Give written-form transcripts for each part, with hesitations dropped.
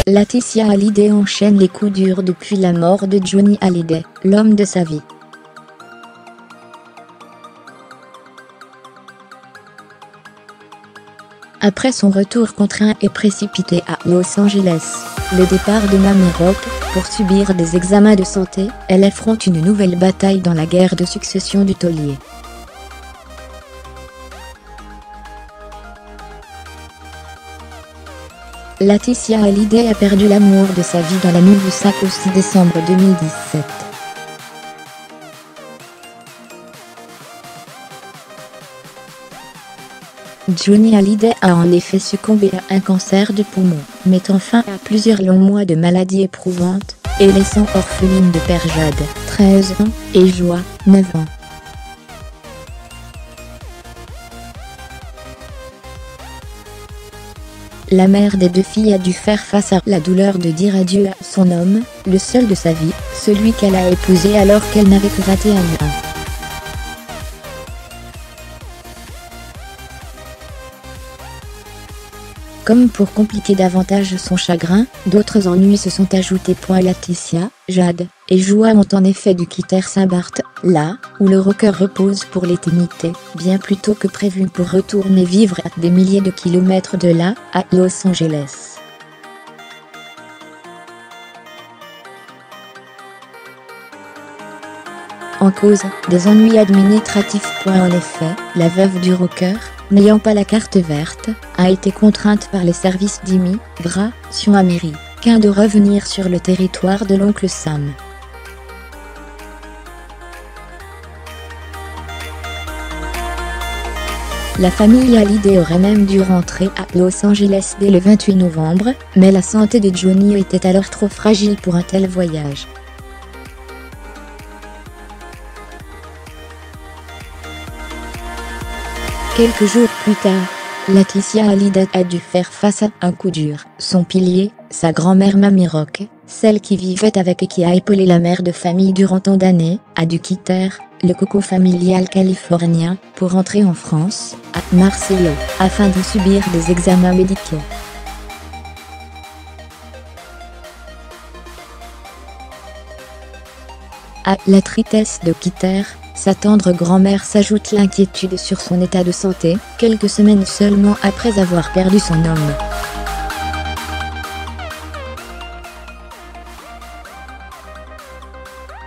Laetitia Hallyday enchaîne les coups durs depuis la mort de Johnny Hallyday, l'homme de sa vie. Après son retour contraint et précipité à Los Angeles, le départ de Mamie Rock, pour subir des examens de santé, elle affronte une nouvelle bataille dans la guerre de succession du taulier. Laetitia Hallyday a perdu l'amour de sa vie dans la nuit du 5 au 6 décembre 2017. Johnny Hallyday a en effet succombé à un cancer du poumon, mettant fin à plusieurs longs mois de maladie éprouvante, et laissant orpheline de père Jade, 13 ans, et Joie, 9 ans. La mère des deux filles a dû faire face à la douleur de dire adieu à son homme, le seul de sa vie, celui qu'elle a épousé alors qu'elle n'avait que 21 ans. Comme pour compliquer davantage son chagrin, d'autres ennuis se sont ajoutés. Laetitia, Jade et Joie ont en effet dû quitter Saint-Barth, là où le rocker repose pour l'éternité, bien plus tôt que prévu pour retourner vivre à des milliers de kilomètres de là, à Los Angeles. En cause, des ennuis administratifs. En effet, la veuve du rocker, n'ayant pas la carte verte, a été contrainte par les services d'immigration américains de revenir sur le territoire de l'oncle Sam. La famille Hallyday aurait même dû rentrer à Los Angeles dès le 28 novembre, mais la santé de Johnny était alors trop fragile pour un tel voyage. Quelques jours plus tard, Laetitia Hallyday a dû faire face à un coup dur. Son pilier, sa grand-mère Mamie Rock, celle qui vivait avec et qui a épaulé la mère de famille durant tant d'années, a dû quitter le cocon familial californien pour rentrer en France, à Marseille, afin de subir des examens médicaux. À la tristesse de quitter sa tendre grand-mère s'ajoute l'inquiétude sur son état de santé, quelques semaines seulement après avoir perdu son homme.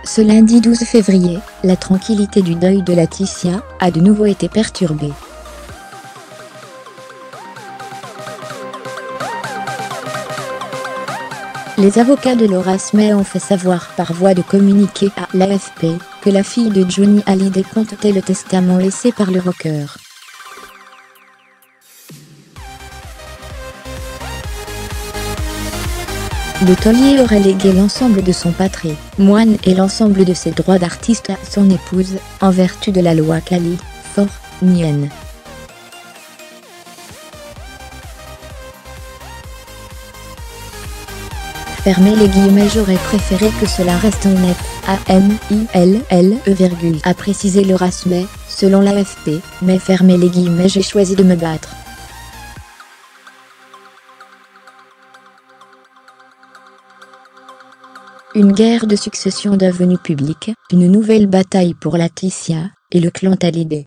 Ce lundi 12 février, la tranquillité du deuil de Laetitia a de nouveau été perturbée. Les avocats de Loras May ont fait savoir par voie de communiqué à l'AFP que la fille de Johnny Hallyday contestait le testament laissé par le rocker. Le taulier aurait légué l'ensemble de son patrimoine et l'ensemble de ses droits d'artiste à son épouse, en vertu de la loi californienne. Fermez les guillemets. J'aurais préféré que cela reste en net, a précisé Loras May, selon l'AFP, mais fermez les guillemets. J'ai choisi de me battre. Une guerre de succession devenue publique, une nouvelle bataille pour Laetitia et le clan Hallyday.